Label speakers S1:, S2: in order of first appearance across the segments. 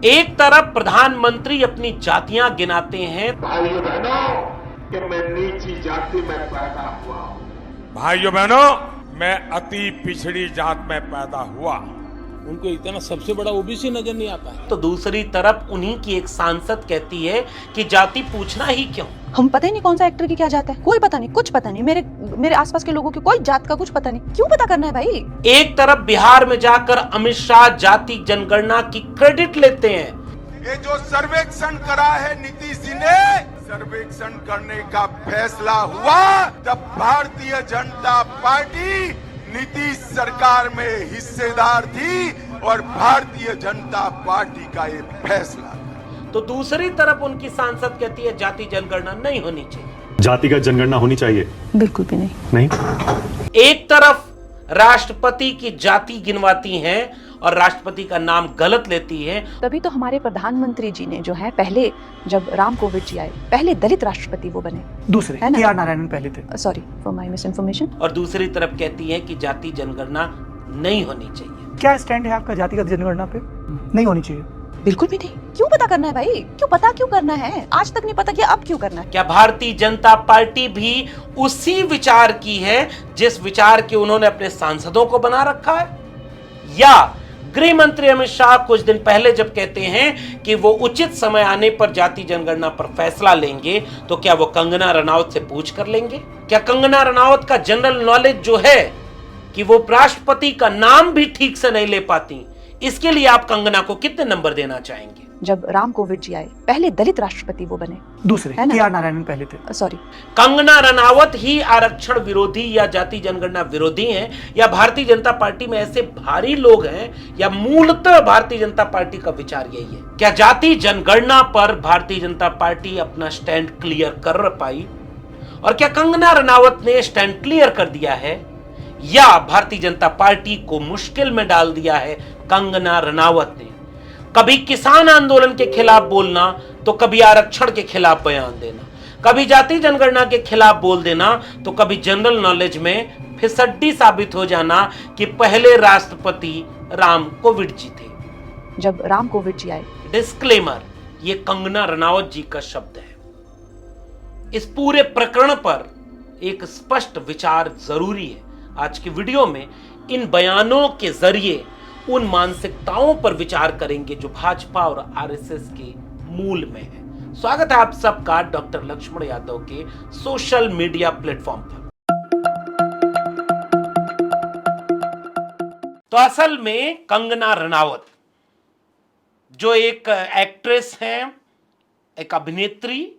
S1: एक तरफ प्रधानमंत्री अपनी जातियां गिनाते हैं,
S2: भाइयों बहनों कि मैं नीची जाति में पैदा हुआ हूं।
S3: भाइयों बहनों, मैं अति पिछड़ी जात में पैदा हुआ।
S4: उनको इतना सबसे बड़ा ओबीसी नजर नहीं आता है।
S1: तो दूसरी तरफ उन्हीं की एक सांसद कहती है कि जाति पूछना ही क्यों।
S5: हम पता ही नहीं कौन सा एक्टर की क्या जात है, कोई पता नहीं, कुछ पता नहीं। मेरे आसपास के लोगों की कोई जात का कुछ पता नहीं, क्यों पता करना है भाई।
S1: एक तरफ बिहार में जाकर अमित शाह जाति जनगणना की क्रेडिट लेते हैं।
S2: ये जो सर्वेक्षण करा है नीतीश जी ने, सर्वेक्षण करने का फैसला हुआ तब भारतीय जनता पार्टी नीतीश सरकार में हिस्सेदार थी और भारतीय जनता पार्टी का ये फैसला।
S1: तो दूसरी तरफ उनकी सांसद कहती है जाति जनगणना नहीं होनी चाहिए।
S6: जातिगत जनगणना होनी चाहिए?
S5: बिल्कुल भी नहीं।
S6: नहीं।
S1: एक तरफ राष्ट्रपति की जाति गिनवाती हैं और राष्ट्रपति का नाम गलत लेती है।
S5: तभी तो हमारे प्रधानमंत्री जी ने जो है, पहले जब राम कोविंद जी आए, पहले दलित राष्ट्रपति वो बने,
S7: दूसरे
S5: है ना?
S7: के.आर. नारायणन पहले थे।
S5: Sorry for my miss information.
S1: और दूसरी तरफ कहती है कि जाति जनगणना नहीं होनी चाहिए।
S7: क्या स्टैंड है आपका जातिगत जनगणना पे? नहीं होनी चाहिए।
S5: बिल्कुल भी नहीं। क्यों पता करना है भाई, क्यों करना है? आज तक नहीं पता किया, अब क्यों करना है?
S1: क्या भारतीय जनता पार्टी भी उसी विचार की है जिस विचार के उन्होंने अपने सांसदों को बना रखा है? या गृह मंत्री अमित शाह कुछ दिन पहले जब कहते हैं कि वो उचित समय आने पर जाति जनगणना पर फैसला लेंगे, तो क्या वो कंगना रनावत से पूछ कर लेंगे? क्या कंगना रनावत का जनरल नॉलेज जो है कि वो राष्ट्रपति का नाम भी ठीक से नहीं ले पाती, इसके लिए आप कंगना को कितने नंबर देना चाहेंगे?
S5: जब राम कोविंद जी आए, पहले दलित राष्ट्रपति वो बने,
S7: दूसरे
S5: है ना?
S7: के.आर. नारायण पहले थे।
S5: सॉरी।
S1: कंगना रनावत ही आरक्षण विरोधी या जाति जनगणना विरोधी हैं, या भारतीय जनता पार्टी में ऐसे भारी लोग हैं, या मूलतः भारतीय जनता पार्टी का विचार यही है? क्या जाति जनगणना पर भारतीय जनता पार्टी अपना स्टैंड क्लियर कर पाई? और क्या कंगना रनावत ने स्टैंड क्लियर कर दिया है, या भारतीय जनता पार्टी को मुश्किल में डाल दिया है कंगना रनावत ने? कभी किसान आंदोलन के खिलाफ बोलना तो कभी आरक्षण के खिलाफ बयान देना, कभी जाति जनगणना के खिलाफ बोल देना तो कभी जनरल नॉलेज में फिसड्डी साबित हो जाना कि पहले राष्ट्रपति राम कोविंद जी थे।
S5: जब राम कोविंद जी आए।
S1: डिस्क्लेमर, ये कंगना रनावत जी का शब्द है। इस पूरे प्रकरण पर एक स्पष्ट विचार जरूरी है। आज की वीडियो में इन बयानों के जरिए उन मानसिकताओं पर विचार करेंगे जो भाजपा और आरएसएस के मूल में है। स्वागत है आप सबका डॉक्टर लक्ष्मण यादव के सोशल मीडिया प्लेटफॉर्म पर। तो असल में कंगना रनावत जो एक एक्ट्रेस हैं, एक अभिनेत्री,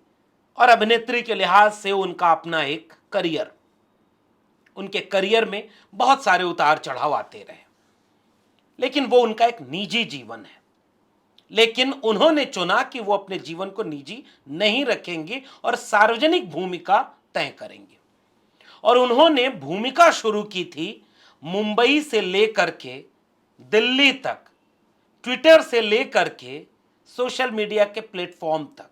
S1: और अभिनेत्री के लिहाज से उनका अपना एक करियर, उनके करियर में बहुत सारे उतार चढ़ाव आते रहे, लेकिन वो उनका एक निजी जीवन है। लेकिन उन्होंने चुना कि वो अपने जीवन को निजी नहीं रखेंगे और सार्वजनिक भूमिका तय करेंगे। और उन्होंने भूमिका शुरू की थी मुंबई से लेकर के दिल्ली तक, ट्विटर से लेकर के सोशल मीडिया के प्लेटफॉर्म तक।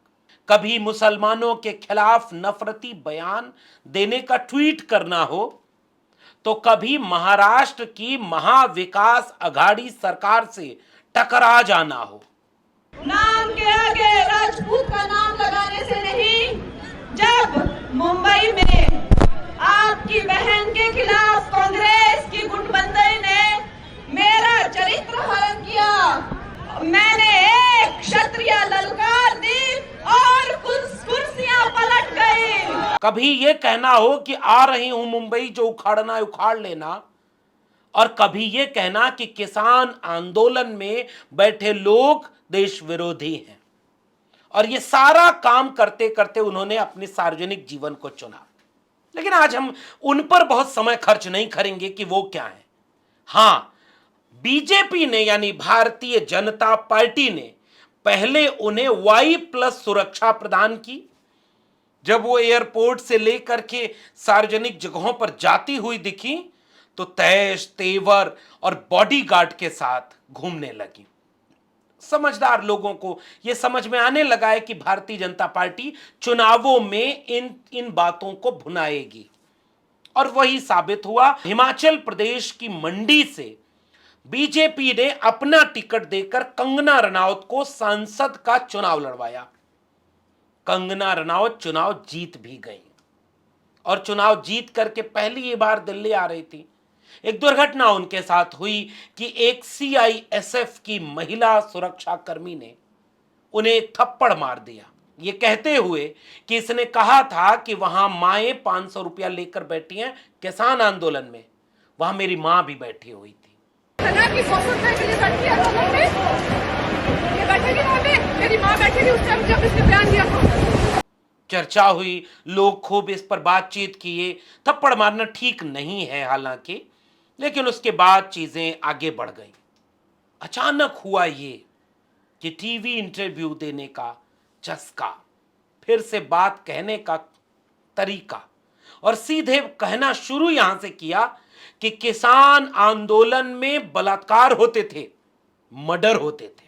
S1: कभी मुसलमानों के खिलाफ नफरती बयान देने का ट्वीट करना हो, तो कभी महाराष्ट्र की महाविकास अघाड़ी सरकार से टकरा जाना हो।
S8: नाम के आगे राजपूत का नाम लगाने से नहीं, जब मुंबई में आपकी बहन के खिलाफ कांग्रेस की गुटबंदी ने मेरा चरित्र हरण किया, मैंने एक क्षत्रिय ललकार दी और कुर्सियां पलट गई।
S1: कभी ये कहना हो कि आ रही हूं मुंबई, जो उखाड़ना है उखाड़ लेना, और कभी ये कहना कि किसान आंदोलन में बैठे लोग देश विरोधी हैं। और ये सारा काम करते करते उन्होंने अपने सार्वजनिक जीवन को चुना। लेकिन आज हम उन पर बहुत समय खर्च नहीं करेंगे कि वो क्या है। हां, बीजेपी ने यानी भारतीय जनता पार्टी ने पहले उन्हें Y+ सुरक्षा प्रदान की। जब वो एयरपोर्ट से लेकर के सार्वजनिक जगहों पर जाती हुई दिखी तो तैश तेवर और बॉडीगार्ड के साथ घूमने लगी। समझदार लोगों को यह समझ में आने लगा है कि भारतीय जनता पार्टी चुनावों में इन बातों को भुनाएगी। और वही साबित हुआ। हिमाचल प्रदेश की मंडी से बीजेपी ने अपना टिकट देकर कंगना रनौत को सांसद का चुनाव लड़वाया। कंगना रनौत चुनाव जीत भी गई और चुनाव जीत करके पहली बार दिल्ली आ रही थी। एक दुर्घटना उनके साथ हुई कि एक सीआईएसएफ की महिला सुरक्षा कर्मी ने उन्हें एक थप्पड़ मार दिया, ये कहते हुए कि इसने कहा था कि वहां माएं 500 रुपया लेकर बैठी हैं किसान आंदोलन में, वहां मेरी मां भी बैठी हुई थी।
S8: की 100 रुपए के लिए बैठी है लोगों में, ये बैठेगी वहां पे, मेरी माँ बैठेगी उस टाइम जब इसने बयान दिया था।
S1: चर्चा हुई, लोग खूब इस पर बातचीत किए। थप्पड़ मारना ठीक नहीं है हालांकि, लेकिन उसके बाद चीजें आगे बढ़ गई। अचानक हुआ ये कि टीवी इंटरव्यू देने का चस्का, फिर से बात कहने का तरीका, और सीधे कहना शुरू यहां से किया कि किसान आंदोलन में बलात्कार होते थे, मर्डर होते थे।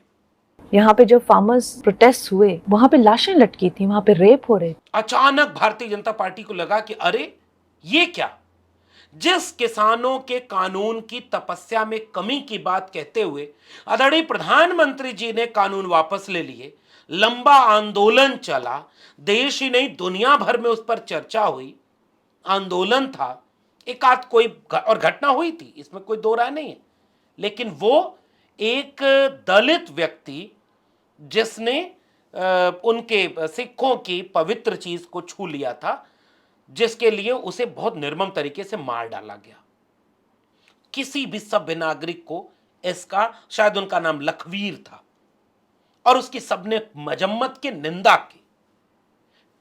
S9: यहाँ पे जो फार्मर्स प्रोटेस्ट हुए वहां पे लाशें लटकी थी, वहां पे रेप हो रहे थे।
S1: अचानक भारतीय जनता पार्टी को लगा कि अरे ये क्या, जिस किसानों के कानून की तपस्या में कमी की बात कहते हुए आदरणीय प्रधानमंत्री जी ने कानून वापस ले लिए, लंबा आंदोलन चला, देश ही नहीं दुनिया भर में उस पर चर्चा हुई, आंदोलन था, एक आध कोई और घटना हुई थी, इसमें कोई दो राय नहीं है, लेकिन वो एक दलित व्यक्ति जिसने उनके सिखों की पवित्र चीज को छू लिया था, जिसके लिए उसे बहुत निर्मम तरीके से मार डाला गया। किसी भी सभ्य नागरिक को इसका, शायद उनका नाम लखवीर था, और उसकी सबने मजम्मत की निंदा की।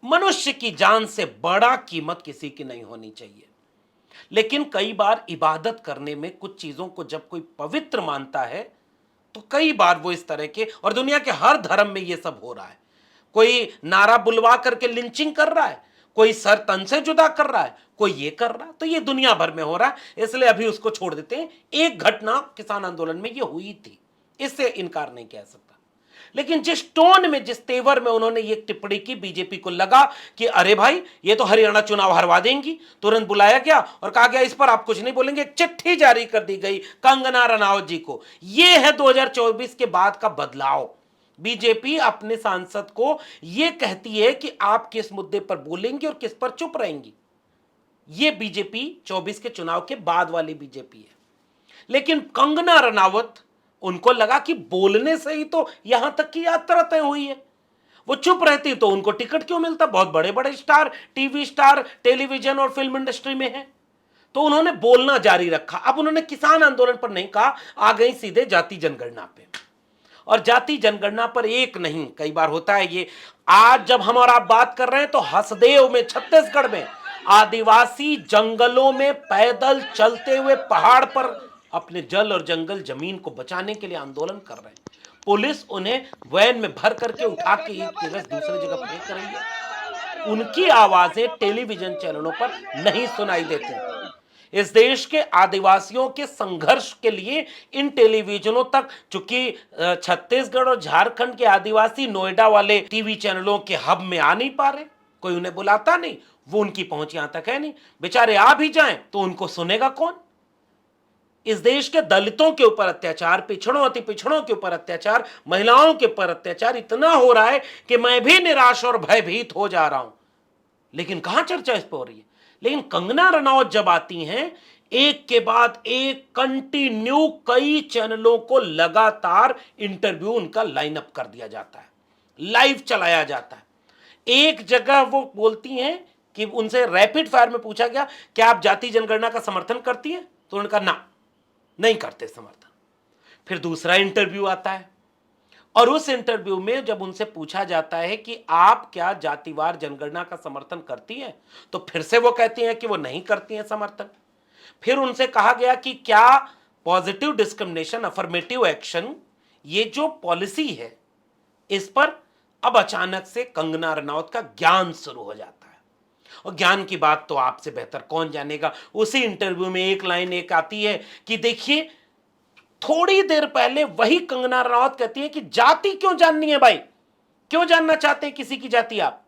S1: मनुष्य की जान से बड़ा कीमत किसी की नहीं होनी चाहिए, लेकिन कई बार इबादत करने में कुछ चीजों को जब कोई पवित्र मानता है तो कई बार वो इस तरह के, और दुनिया के हर धर्म में ये सब हो रहा है। कोई नारा बुलवा करके लिंचिंग कर रहा है, कोई सर तन से जुदा कर रहा है, कोई ये कर रहा है, तो ये दुनिया भर में हो रहा है, इसलिए अभी उसको छोड़ देते हैं। एक घटना किसान आंदोलन में ये हुई थी, इससे इनकार नहीं किया सकता, लेकिन जिस टोन में, जिस तेवर में उन्होंने ये टिप्पणी की, बीजेपी को लगा कि अरे भाई ये तो हरियाणा चुनाव हरवा देंगी। तुरंत बुलाया गया और कहा गया इस पर आप कुछ नहीं बोलेंगे। एक चिट्ठी जारी कर दी गई कंगना रनौत जी को। ये है 2024 के बाद का बदलाव। बीजेपी अपने सांसद को यह कहती है कि आप किस मुद्दे पर बोलेंगे और किस पर चुप रहेंगी। यह बीजेपी 24 के चुनाव के बाद वाली बीजेपी है। लेकिन कंगना रनौत, उनको लगा कि बोलने से ही तो यहां तक की यात्रा तय हुई है, वो चुप रहती तो उनको टिकट क्यों मिलता, बहुत बड़े बड़े स्टार, टीवी स्टार टेलीविजन और फिल्म इंडस्ट्री में है। तो उन्होंने बोलना जारी रखा। अब उन्होंने किसान आंदोलन पर नहीं कहा, आ गई सीधे जाति जनगणना पे। और जाति जनगणना पर एक नहीं, कई बार होता है ये। आज जब हम और आप बात कर रहे हैं तो हसदेव में, छत्तीसगढ़ में, आदिवासी जंगलों में पैदल चलते हुए पहाड़ पर अपने जल और जंगल जमीन को बचाने के लिए आंदोलन कर रहे हैं। पुलिस उन्हें वैन में भर करके उठा के एक जगह से दूसरी जगह फेंक रही है। उनकी आवाजें टेलीविजन चैनलों पर नहीं सुनाई देती। इस देश के आदिवासियों के संघर्ष के लिए इन टेलीविजनों तक, चूंकि छत्तीसगढ़ और झारखंड के आदिवासी नोएडा वाले टीवी चैनलों के हब में आ नहीं पा रहे, कोई उन्हें बुलाता नहीं, वो उनकी पहुंच यहां तक है नहीं। बेचारे आ भी जाएं तो उनको सुनेगा कौन। इस देश के दलितों के ऊपर अत्याचार, पिछड़ों, अति पिछड़ों के ऊपर अत्याचार, महिलाओं के ऊपर अत्याचार इतना हो रहा है कि मैं भी निराश और भयभीत हो जा रहा हूं। लेकिन कहां चर्चा इस पर हो रही है। लेकिन कंगना रनौत जब आती हैं, एक के बाद एक कंटिन्यू कई चैनलों को लगातार इंटरव्यू उनका लाइनअप कर दिया जाता है, लाइव चलाया जाता है। एक जगह वो बोलती हैं कि उनसे रैपिड फायर में पूछा गया क्या आप जाति जनगणना का समर्थन करती हैं, तो उन्होंने कहा ना, नहीं करते समर्थन। फिर दूसरा इंटरव्यू आता है और उस इंटरव्यू में जब उनसे पूछा जाता है कि आप क्या जातिवार जनगणना का समर्थन करती हैं, तो फिर से वो कहती हैं कि वो नहीं करती हैं समर्थन। फिर उनसे कहा गया कि क्या पॉजिटिव डिस्क्रिमिनेशन, अफर्मेटिव एक्शन, ये जो पॉलिसी है, इस पर अब अचानक से कंगना रनौत का ज्ञान शुरू हो जाता है। और ज्ञान की बात तो आपसे बेहतर कौन जानेगा। उसी इंटरव्यू में एक लाइन एक आती है कि देखिए, थोड़ी देर पहले वही कंगना रनौत कहती है कि जाति क्यों जाननी है भाई, क्यों जानना चाहते हैं किसी की जाति आप?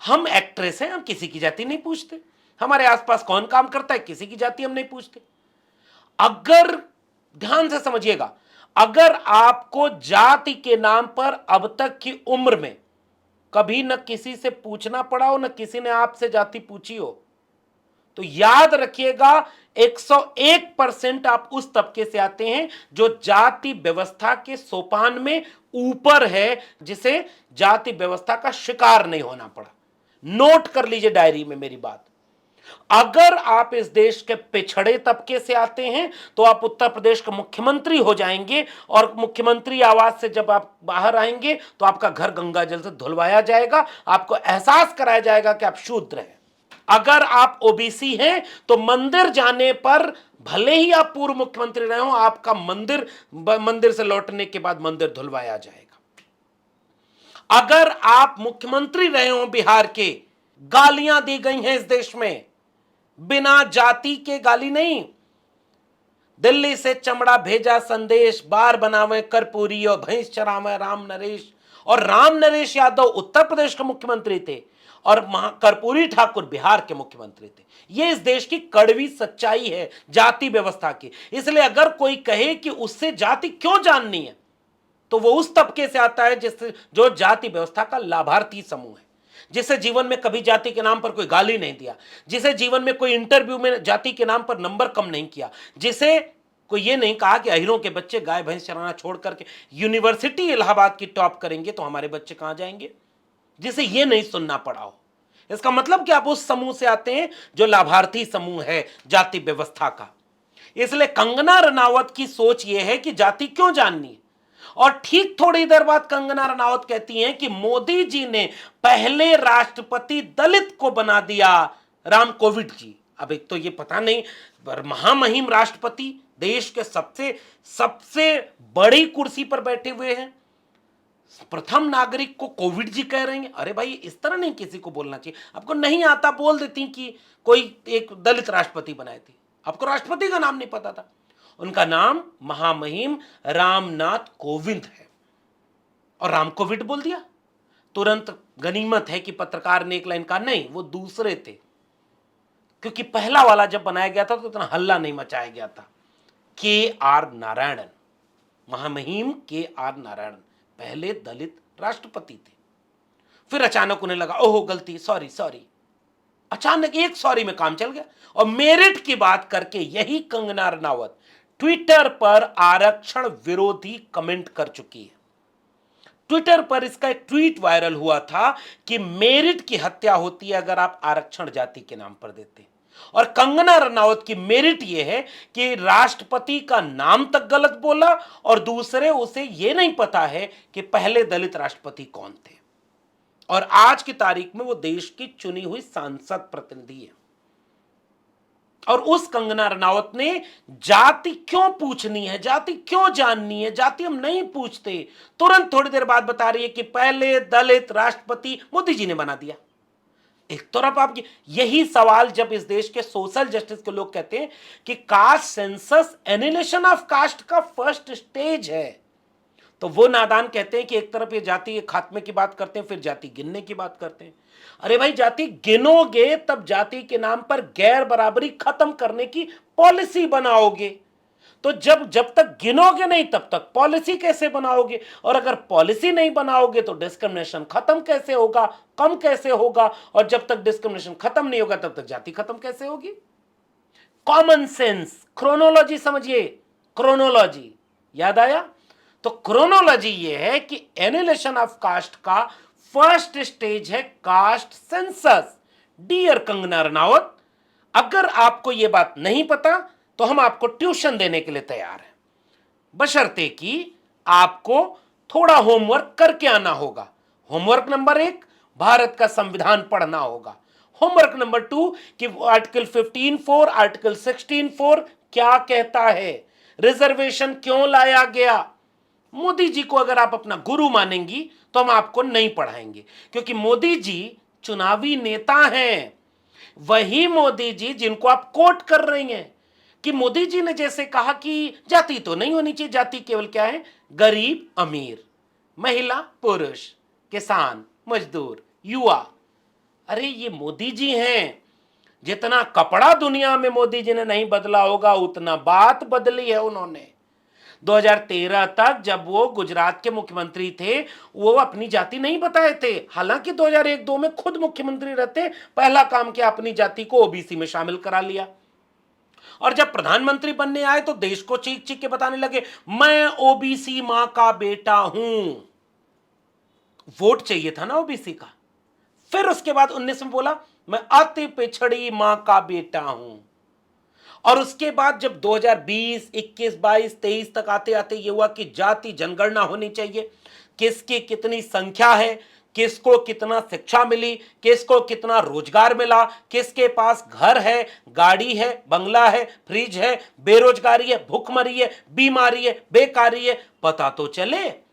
S1: हम एक्ट्रेस हैं, हम किसी की जाति नहीं पूछते। हमारे आसपास कौन काम करता है, किसी की जाति हम नहीं पूछते। अगर ध्यान से समझिएगा, अगर आपको जाति के नाम पर अब तक की उम्र में कभी न किसी से पूछना पड़ा हो, न किसी ने आपसे जाति पूछी हो, तो याद रखिएगा 101% आप उस तबके से आते हैं जो जाति व्यवस्था के सोपान में ऊपर है, जिसे जाति व्यवस्था का शिकार नहीं होना पड़ा। नोट कर लीजिए डायरी में मेरी बात। अगर आप इस देश के पिछड़े तबके से आते हैं तो आप उत्तर प्रदेश के मुख्यमंत्री हो जाएंगे, और मुख्यमंत्री आवास से जब आप बाहर आएंगे तो आपका घर गंगा जल से धुलवाया जाएगा, आपको एहसास कराया जाएगा कि आप शूद्र हैं। अगर आप ओबीसी हैं तो मंदिर जाने पर, भले ही आप पूर्व मुख्यमंत्री रहे हो, आपका मंदिर से लौटने के बाद मंदिर धुलवाया जाएगा। अगर आप मुख्यमंत्री रहे हो बिहार के, गालियां दी गई हैं इस देश में, बिना जाति के गाली नहीं। दिल्ली से चमड़ा भेजा संदेश, बार बनावे कर्पूरी और भैंस चरावे राम नरेश। और राम नरेश यादव उत्तर प्रदेश के मुख्यमंत्री थे और कर्पूरी ठाकुर बिहार के मुख्यमंत्री थे। यह इस देश की कड़वी सच्चाई है जाति व्यवस्था की। इसलिए अगर कोई कहे कि उससे जाति क्यों जाननी है, तो वो उस तबके से आता है जो जाति व्यवस्था का लाभार्थी समूह है, जिसे जीवन में कभी जाति के नाम पर कोई गाली नहीं दिया, जिसे जीवन में कोई इंटरव्यू में जाति के नाम पर नंबर कम नहीं किया, जिसे कोई ये नहीं कहा कि अहीरों के बच्चे गाय भैंस चराना छोड़ करके यूनिवर्सिटी इलाहाबाद की टॉप करेंगे तो हमारे बच्चे कहां जाएंगे, जिसे ये नहीं सुनना पड़ा हो। इसका मतलब कि आप उस समूह से आते हैं जो लाभार्थी समूह है जाति व्यवस्था का। इसलिए कंगना रनावत की सोच यह है कि जाति क्यों जाननी है। और ठीक थोड़ी देर बाद कंगना रनावत कहती हैं कि मोदी जी ने पहले राष्ट्रपति दलित को बना दिया, राम कोविंद जी। अब एक तो ये पता नहीं, महामहिम राष्ट्रपति, देश के सबसे बड़ी कुर्सी पर बैठे हुए हैं, प्रथम नागरिक को कोविड जी कह रहे हैं। अरे भाई, इस तरह नहीं किसी को बोलना चाहिए। आपको नहीं आता बोल देती कि कोई एक दलित राष्ट्रपति बनाए थे, आपको राष्ट्रपति का नाम नहीं पता था। उनका नाम महामहिम रामनाथ कोविंद है, और राम कोविंद बोल दिया। तुरंत गनीमत है कि पत्रकार ने एक लाइन कहा, नहीं वो दूसरे थे, क्योंकि पहला वाला जब बनाया गया था तो इतना हल्ला नहीं मचाया गया था। के.आर. नारायणन, महामहिम के.आर. नारायणन पहले दलित राष्ट्रपति थे। फिर अचानक उन्हें लगा, ओहो गलती, सॉरी। अचानक एक सॉरी में काम चल गया, और मेरिट की बात करके यही कंगना रनावत ट्विटर पर आरक्षण विरोधी कमेंट कर चुकी है। ट्विटर पर इसका एक ट्वीट वायरल हुआ था कि मेरिट की हत्या होती है अगर आप आरक्षण जाति के नाम पर देते हैं। और कंगना रनावत की मेरिट यह है कि राष्ट्रपति का नाम तक गलत बोला, और दूसरे उसे यह नहीं पता है कि पहले दलित राष्ट्रपति कौन थे। और आज की तारीख में वो देश की चुनी हुई सांसद प्रतिनिधि है। और उस कंगना रनावत ने जाति क्यों पूछनी है, जाति क्यों जाननी है, जाति हम नहीं पूछते, तुरंत थोड़ी देर बाद बता रही है कि पहले दलित राष्ट्रपति मोदी जी ने बना दिया। एक तरफ आप यही सवाल जब इस देश के सोशल जस्टिस के लोग कहते हैं कि caste census annihilation of caste का फर्स्ट स्टेज है, तो वो नादान कहते हैं कि एक तरफ ये जाति खात्मे की बात करते हैं, फिर जाति गिनने की बात करते हैं। अरे भाई, जाति गिनोगे तब जाति के नाम पर गैर बराबरी खत्म करने की पॉलिसी बनाओगे। तो जब तक गिनोगे नहीं तब तक पॉलिसी कैसे बनाओगे, और अगर पॉलिसी नहीं बनाओगे तो डिस्क्रिमिनेशन खत्म कैसे होगा, कम कैसे होगा, और जब तक डिस्क्रिमिनेशन खत्म नहीं होगा तब तक जाति खत्म कैसे होगी। कॉमन सेंस, क्रोनोलॉजी समझिए, क्रोनोलॉजी याद आया? तो क्रोनोलॉजी ये है कि एनिलेशन ऑफ कास्ट का फर्स्ट स्टेज है caste census. Dear Kangana Ranaut, अगर आपको यह बात नहीं पता तो हम आपको ट्यूशन देने के लिए तैयार हैं, बशर्ते कि आपको थोड़ा होमवर्क करके आना होगा। होमवर्क नंबर 1, भारत का संविधान पढ़ना होगा। होमवर्क नंबर 2 कि आर्टिकल 15(4), आर्टिकल 16(4) क्या कहता है, रिजर्वेशन क्यों लाया गया। मोदी जी को अगर आप अपना गुरु मानेंगी तो हम आपको नहीं पढ़ाएंगे, क्योंकि मोदी जी चुनावी नेता हैं। वही मोदी जी जिनको आप कोट कर रही हैं कि मोदी जी ने जैसे कहा कि जाति तो नहीं होनी चाहिए, जाति केवल क्या है, गरीब अमीर, महिला पुरुष, किसान मजदूर, युवा। अरे ये मोदी जी हैं। जितना कपड़ा दुनिया में मोदी जी ने नहीं बदला होगा उतना बात बदली है उन्होंने। 2013 तक जब वो गुजरात के मुख्यमंत्री थे, वो अपनी जाति नहीं बताए थे। हालांकि 2001-2 में खुद मुख्यमंत्री रहते, पहला काम किया अपनी जाति को ओबीसी में शामिल करा लिया। और जब प्रधानमंत्री बनने आए तो देश को चीख चीख के बताने लगे, मैं ओबीसी मां का बेटा हूं। वोट चाहिए था ना ओबीसी का। फिर उसके बाद 19 में बोला, मैं अति पिछड़ी मां का बेटा हूं। और उसके बाद जब 2020, 21, 22, 23 तक आते आते ये हुआ कि जाति जनगणना होनी चाहिए, किसकी कितनी संख्या है, किसको कितना शिक्षा मिली, किसको कितना रोजगार मिला, किसके पास घर है, गाड़ी है, बंगला है, फ्रिज है, बेरोजगारी है, भूखमरी है, बीमारी है, बेकारी है, पता तो चले।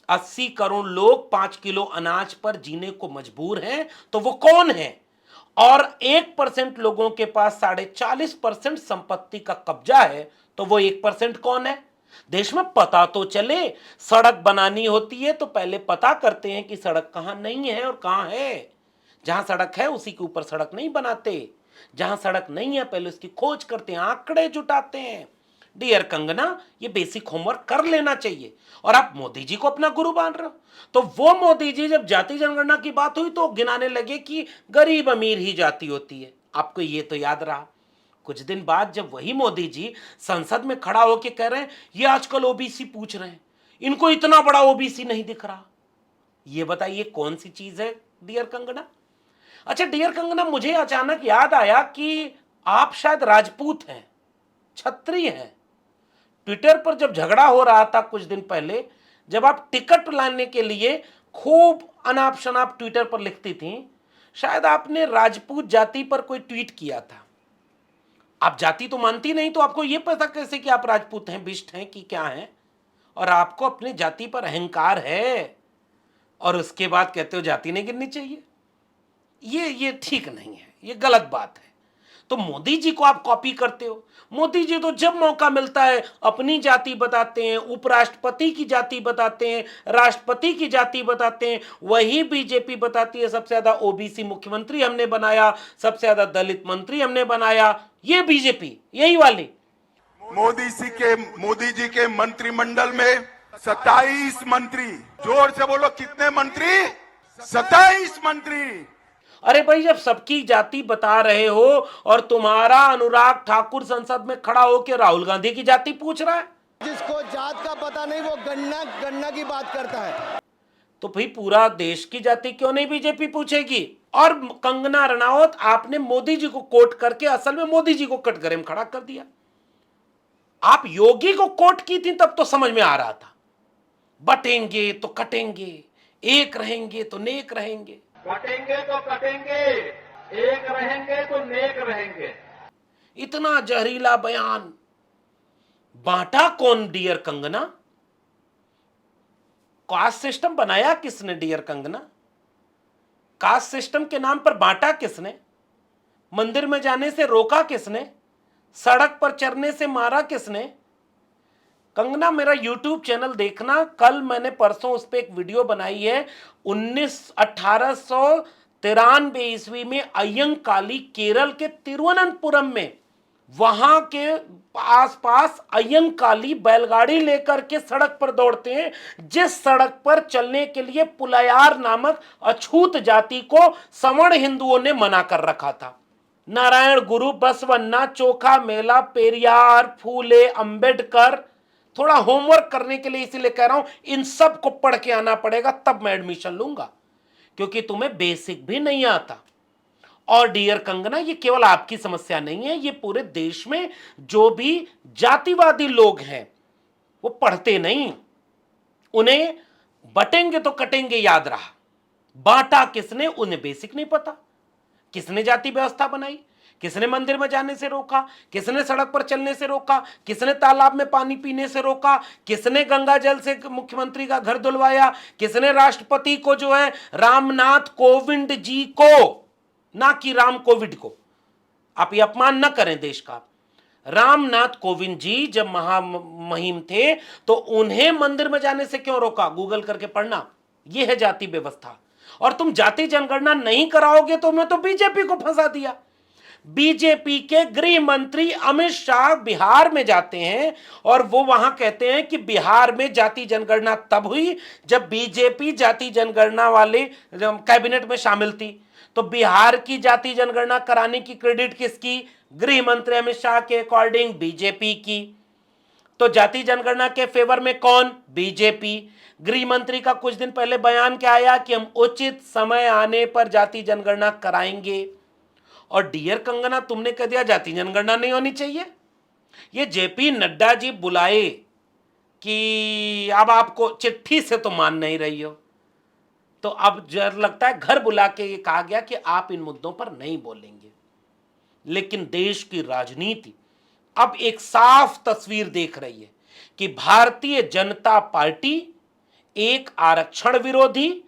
S1: 80 करोड़ लोग 5 किलो अनाज पर जीने को मजबूर हैं, तो वो कौन है? और 1% लोगों के पास 40.5% संपत्ति का कब्जा है, तो वो 1% कौन है? देश में पता तो चले। सड़क बनानी होती है तो पहले पता करते हैं कि सड़क कहां नहीं है और कहां है। जहां सड़क है उसी के ऊपर सड़क नहीं बनाते, जहां सड़क नहीं है पहले उसकी खोज करते हैं, आंकड़े जुटाते हैं। डियर कंगना, ये बेसिक होमवर्क कर लेना चाहिए। और आप मोदी जी को अपना गुरु मान रहे हो, तो वो मोदी जी जब जाति जनगणना की बात हुई तो गिनाने लगे कि गरीब अमीर ही जाति होती है। आपको ये तो याद रहा। कुछ दिन बाद जब वही मोदी जी संसद में खड़ा होकर कह रहे हैं, ये आजकल ओबीसी पूछ रहे हैं, इनको इतना बड़ा ओबीसी नहीं दिख रहा। ये बताइए कौन सी चीज है डियर कंगना? अच्छा डियर कंगना, मुझे अचानक याद आया कि आप शायद राजपूत हैं, क्षत्रिय हैं। ट्विटर पर जब झगड़ा हो रहा था कुछ दिन पहले, जब आप टिकट लाने के लिए खूब अनाप शनाप ट्विटर पर लिखती थी, शायद आपने राजपूत जाति पर कोई ट्वीट किया था। आप जाति तो मानती नहीं, तो आपको यह पता कैसे कि आप राजपूत हैं, बिष्ट हैं कि क्या हैं? और आपको अपनी जाति पर अहंकार है और उसके बाद कहते हो जाति नहीं गिननी चाहिए। ये ठीक नहीं है, ये गलत बात है। तो मोदी जी को आप कॉपी करते हो। मोदी जी तो जब मौका मिलता है अपनी जाति बताते हैं, उपराष्ट्रपति की जाति बताते हैं, राष्ट्रपति की जाति बताते हैं। वही बीजेपी बताती है सबसे ज्यादा ओबीसी मुख्यमंत्री हमने बनाया, सबसे ज्यादा दलित मंत्री हमने बनाया। ये बीजेपी यही वाली।
S2: मोदी जी के मंत्रिमंडल में 27 मंत्री, जोर से बोलो कितने मंत्री? 27 मंत्री।
S1: अरे भाई, जब सबकी जाति बता रहे हो और तुम्हारा अनुराग ठाकुर संसद में खड़ा होकर राहुल गांधी की जाति पूछ रहा है,
S10: जिसको जात का पता नहीं वो गन्ना की बात करता है,
S1: तो भाई पूरा देश की जाति क्यों नहीं बीजेपी पूछेगी? और कंगना रनावत, आपने मोदी जी को कोट करके असल में मोदी जी को कटघरे में खड़ा कर दिया। आप योगी को कोट की थी तब तो समझ में आ रहा था, बटेंगे तो कटेंगे, एक रहेंगे तो नेक रहेंगे।
S11: कटेंगे तो कटेंगे, एक रहेंगे तो नेक रहेंगे।
S1: इतना जहरीला बयान बांटा कौन डियर कंगना? कास्ट सिस्टम बनाया किसने डियर कंगना? कास्ट सिस्टम के नाम पर बांटा किसने? मंदिर में जाने से रोका किसने? सड़क पर चढ़ने से मारा किसने? कंगना, मेरा YouTube चैनल देखना, कल मैंने परसों उस पर एक वीडियो बनाई है। 1893 ईस्वी में अय्यंकाली केरल के तिरुवनंतपुरम में, वहां के आसपास अय्यंकाली बैलगाड़ी लेकर के सड़क पर दौड़ते हैं, जिस सड़क पर चलने के लिए पुलयार नामक अछूत जाति को सवर्ण हिंदुओं ने मना कर रखा था। नारायण गुरु, बसवन्ना, चोखा मेला, पेरियार, फूले, अंबेडकर। थोड़ा होमवर्क करने के लिए इसीलिए कह रहा हूं, इन सब को पढ़ के आना पड़ेगा, तब मैं एडमिशन लूंगा, क्योंकि तुम्हें बेसिक भी नहीं आता। और डियर कंगना, ये केवल आपकी समस्या नहीं है, ये पूरे देश में जो भी जातिवादी लोग हैं वो पढ़ते नहीं। उन्हें बटेंगे तो कटेंगे याद रहा, बांटा किसने उन्हें बेसिक नहीं पता। किसने जाति व्यवस्था बनाई? किसने मंदिर में जाने से रोका? किसने सड़क पर चलने से रोका? किसने तालाब में पानी पीने से रोका? किसने गंगा जल से मुख्यमंत्री का घर धुलवाया? किसने राष्ट्रपति को जो है रामनाथ कोविंद जी को, ना कि राम कोविड को, आप ये अपमान न करें देश का। रामनाथ कोविंद जी जब महामहिम थे तो उन्हें मंदिर में जाने से क्यों रोका? गूगल करके पढ़ना। यह है जाति व्यवस्था। और तुम जाति जनगणना नहीं कराओगे तो मैं तो बीजेपी को फंसा दिया। बीजेपी के गृह मंत्री अमित शाह बिहार में जाते हैं और वो वहां कहते हैं कि बिहार में जाति जनगणना तब हुई जब बीजेपी जाति जनगणना वाले कैबिनेट में शामिल थी। तो बिहार की जाति जनगणना कराने की क्रेडिट किसकी? गृह मंत्री अमित शाह के अकॉर्डिंग बीजेपी की। तो जाति जनगणना के फेवर में कौन? बीजेपी। गृह मंत्री का कुछ दिन पहले बयान क्या आया कि हम उचित समय आने पर जाति जनगणना कराएंगे। और डियर कंगना, तुमने कह दिया जाति जनगणना नहीं होनी चाहिए। ये जेपी नड्डा जी बुलाए कि अब आपको चिट्ठी से तो मान नहीं रही हो, तो अब जर लगता है घर बुला के ये कहा गया कि आप इन मुद्दों पर नहीं बोलेंगे। लेकिन देश की राजनीति अब एक साफ तस्वीर देख रही है कि भारतीय जनता पार्टी एक आरक्षण विरोधी,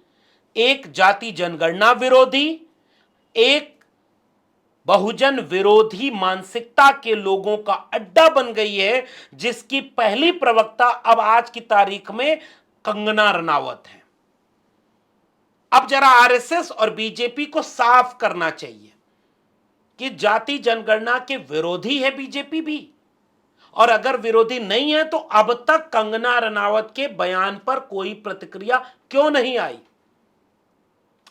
S1: एक जाति जनगणना विरोधी, एक बहुजन विरोधी मानसिकता के लोगों का अड्डा बन गई है, जिसकी पहली प्रवक्ता अब आज की तारीख में कंगना रनावत है। अब जरा आरएसएस और बीजेपी को साफ करना चाहिए कि जाति जनगणना के विरोधी है बीजेपी भी, और अगर विरोधी नहीं है तो अब तक कंगना रनावत के बयान पर कोई प्रतिक्रिया क्यों नहीं आई?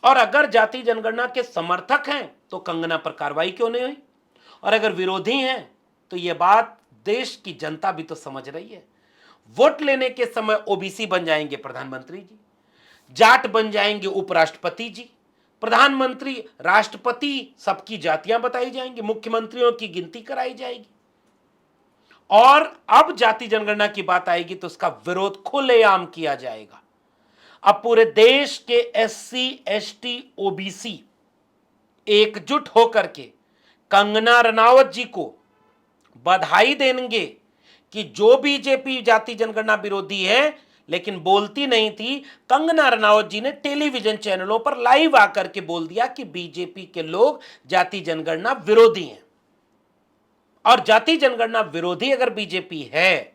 S1: और अगर जाति जनगणना के समर्थक हैं तो कंगना पर कार्रवाई क्यों नहीं हुई? और अगर विरोधी हैं तो यह बात देश की जनता भी तो समझ रही है। वोट लेने के समय ओबीसी बन जाएंगे प्रधानमंत्री जी, जाट बन जाएंगे उपराष्ट्रपति जी, प्रधानमंत्री, राष्ट्रपति, सबकी जातियां बताई जाएंगी, मुख्यमंत्रियों की गिनती कराई जाएगी। और अब जाति जनगणना की बात आएगी तो उसका विरोध खुलेआम किया जाएगा। अब पूरे देश के एससी, एसटी, ओबीसी एकजुट होकर के कंगना रनावत जी को बधाई देंगे कि जो बीजेपी जाति जनगणना विरोधी है लेकिन बोलती नहीं थी, कंगना रनावत जी ने टेलीविजन चैनलों पर लाइव आकर के बोल दिया कि बीजेपी के लोग जाति जनगणना विरोधी हैं। और जाति जनगणना विरोधी अगर बीजेपी है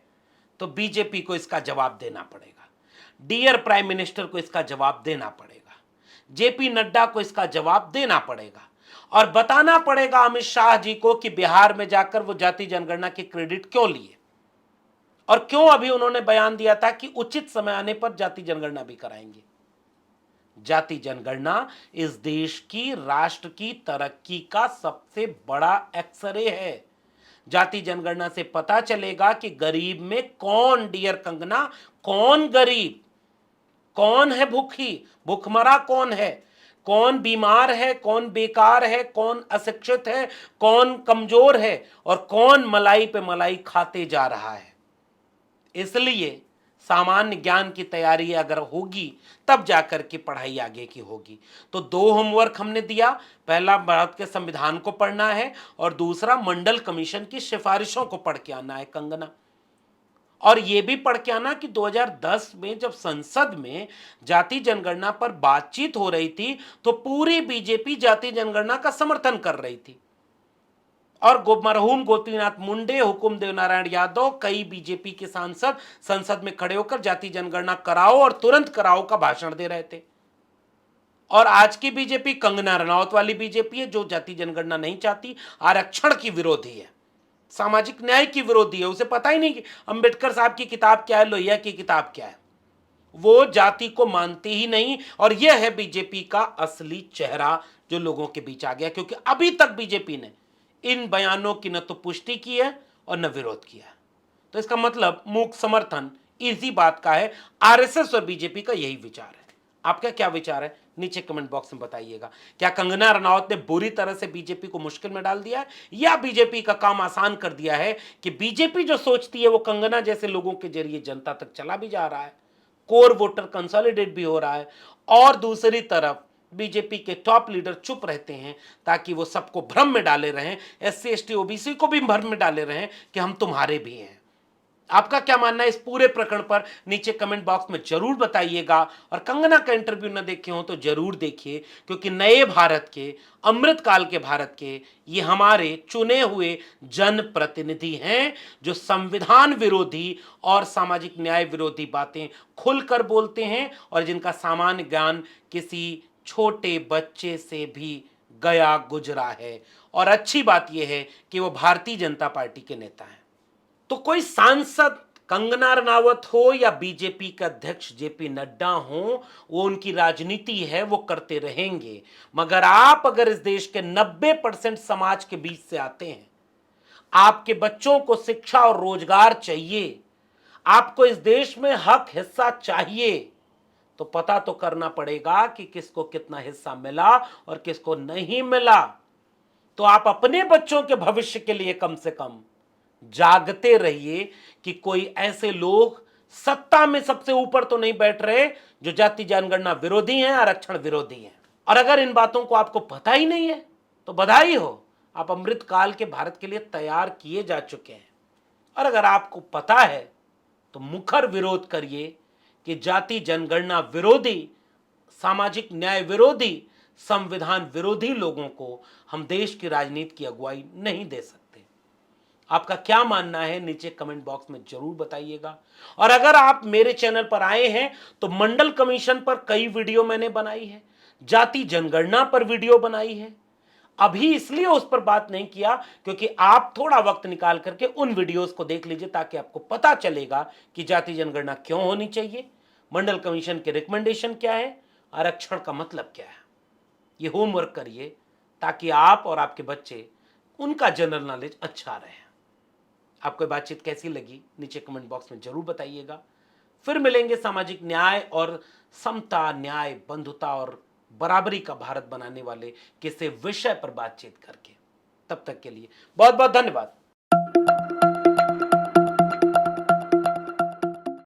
S1: तो बीजेपी को इसका जवाब देना पड़ेगा, डियर प्राइम मिनिस्टर को इसका जवाब देना पड़ेगा, जेपी नड्डा को इसका जवाब देना पड़ेगा, और बताना पड़ेगा अमित शाह जी को कि बिहार में जाकर वो जाति जनगणना की क्रेडिट क्यों लिए, और क्यों अभी उन्होंने बयान दिया था कि उचित समय आने पर जाति जनगणना भी कराएंगे। जाति जनगणना इस देश की, राष्ट्र की तरक्की का सबसे बड़ा एक्सरे है। जाति जनगणना से पता चलेगा कि गरीब में कौन, डियर कंगना, कौन गरीब, कौन है भूखी, भूखमरा कौन है, कौन बीमार है, कौन बेकार है, कौन अशिक्षित है, कौन कमजोर है, और कौन मलाई पे मलाई खाते जा रहा है। इसलिए सामान्य ज्ञान की तैयारी अगर होगी तब जाकर के पढ़ाई आगे की होगी। तो 2 होमवर्क हमने दिया, पहला भारत के संविधान को पढ़ना है और दूसरा मंडल कमीशन की सिफारिशों को पढ़ के आना है कंगना। और यह भी पढ़ के आना कि 2010 में जब संसद में जाति जनगणना पर बातचीत हो रही थी तो पूरी बीजेपी जाति जनगणना का समर्थन कर रही थी, और मरहूम गोपीनाथ मुंडे, हुकुम देव नारायण यादव, कई बीजेपी के सांसद संसद में खड़े होकर जाति जनगणना कराओ और तुरंत कराओ का भाषण दे रहे थे। और आज की बीजेपी कंगना रनावत वाली बीजेपी है जो जाति जनगणना नहीं चाहती, आरक्षण की विरोधी है, सामाजिक न्याय की विरोधी है। उसे पता ही नहीं कि अंबेडकर साहब की किताब क्या है, लोहिया की किताब क्या है। वो जाति को मानती ही नहीं, और यह है बीजेपी का असली चेहरा जो लोगों के बीच आ गया, क्योंकि अभी तक बीजेपी ने इन बयानों की न तो पुष्टि की है और न विरोध किया। तो इसका मतलब मूक समर्थन इसी बात का है। आरएसएस और बीजेपी का यही विचार है। आपका क्या विचार है नीचे कमेंट बॉक्स में बताइएगा। क्या कंगना रनावत ने बुरी तरह से बीजेपी को मुश्किल में डाल दिया है, या बीजेपी का काम आसान कर दिया है कि बीजेपी जो सोचती है वो कंगना जैसे लोगों के जरिए जनता तक चला भी जा रहा है, कोर वोटर कंसोलिडेट भी हो रहा है, और दूसरी तरफ बीजेपी के टॉप लीडर चुप रहते हैं ताकि वो सबको भ्रम में डाले रहें, एससी, एसटी, ओबीसी को भी भ्रम में डाले रहें कि हम तुम्हारे भी हैं। आपका क्या मानना है इस पूरे प्रकरण पर नीचे कमेंट बॉक्स में जरूर बताइएगा। और कंगना का इंटरव्यू न देखे हो तो जरूर देखिए, क्योंकि नए भारत के, अमृतकाल के भारत के ये हमारे चुने हुए जनप्रतिनिधि हैं जो संविधान विरोधी और सामाजिक न्याय विरोधी बातें खुलकर बोलते हैं, और जिनका सामान्य ज्ञान किसी छोटे बच्चे से भी गया गुजरा है। और अच्छी बात यह है कि वो भारतीय जनता पार्टी के नेता हैं। तो कोई सांसद कंगना रनावत हो या बीजेपी के अध्यक्ष जेपी नड्डा हो, वो उनकी राजनीति है, वो करते रहेंगे। मगर आप अगर इस देश के 90% समाज के बीच से आते हैं, आपके बच्चों को शिक्षा और रोजगार चाहिए, आपको इस देश में हक हिस्सा चाहिए, तो पता तो करना पड़ेगा कि किसको कितना हिस्सा मिला और किसको नहीं मिला। तो आप अपने बच्चों के भविष्य के लिए कम से कम जागते रहिए कि कोई ऐसे लोग सत्ता में सबसे ऊपर तो नहीं बैठ रहे जो जाति जनगणना विरोधी हैं, आरक्षण विरोधी हैं। और अगर इन बातों को आपको पता ही नहीं है तो बधाई हो, आप अमृतकाल के भारत के लिए तैयार किए जा चुके हैं। और अगर आपको पता है तो मुखर विरोध करिए कि जाति जनगणना विरोधी, सामाजिक न्याय विरोधी, संविधान विरोधी लोगों को हम देश की राजनीति की अगुवाई नहीं दे सकते। आपका क्या मानना है नीचे कमेंट बॉक्स में जरूर बताइएगा। और अगर आप मेरे चैनल पर आए हैं तो मंडल कमीशन पर कई वीडियो मैंने बनाई है, जाति जनगणना पर वीडियो बनाई है। अभी इसलिए उस पर बात नहीं किया क्योंकि आप थोड़ा वक्त निकाल करके उन वीडियोस को देख लीजिए ताकि आपको पता चलेगा कि जाति जनगणना क्यों होनी चाहिए, मंडल कमीशन के रिकमेंडेशन क्या है, आरक्षण का मतलब क्या है। ये होमवर्क करिए ताकि आप और आपके बच्चे, उनका जनरल नॉलेज अच्छा रहे। आपको ये बातचीत कैसी लगी नीचे कमेंट बॉक्स में जरूर बताइएगा। फिर मिलेंगे सामाजिक न्याय और समता, न्याय, बंधुता और बराबरी का भारत बनाने वाले किसी विषय पर बातचीत करके। तब तक के लिए बहुत बहुत धन्यवाद।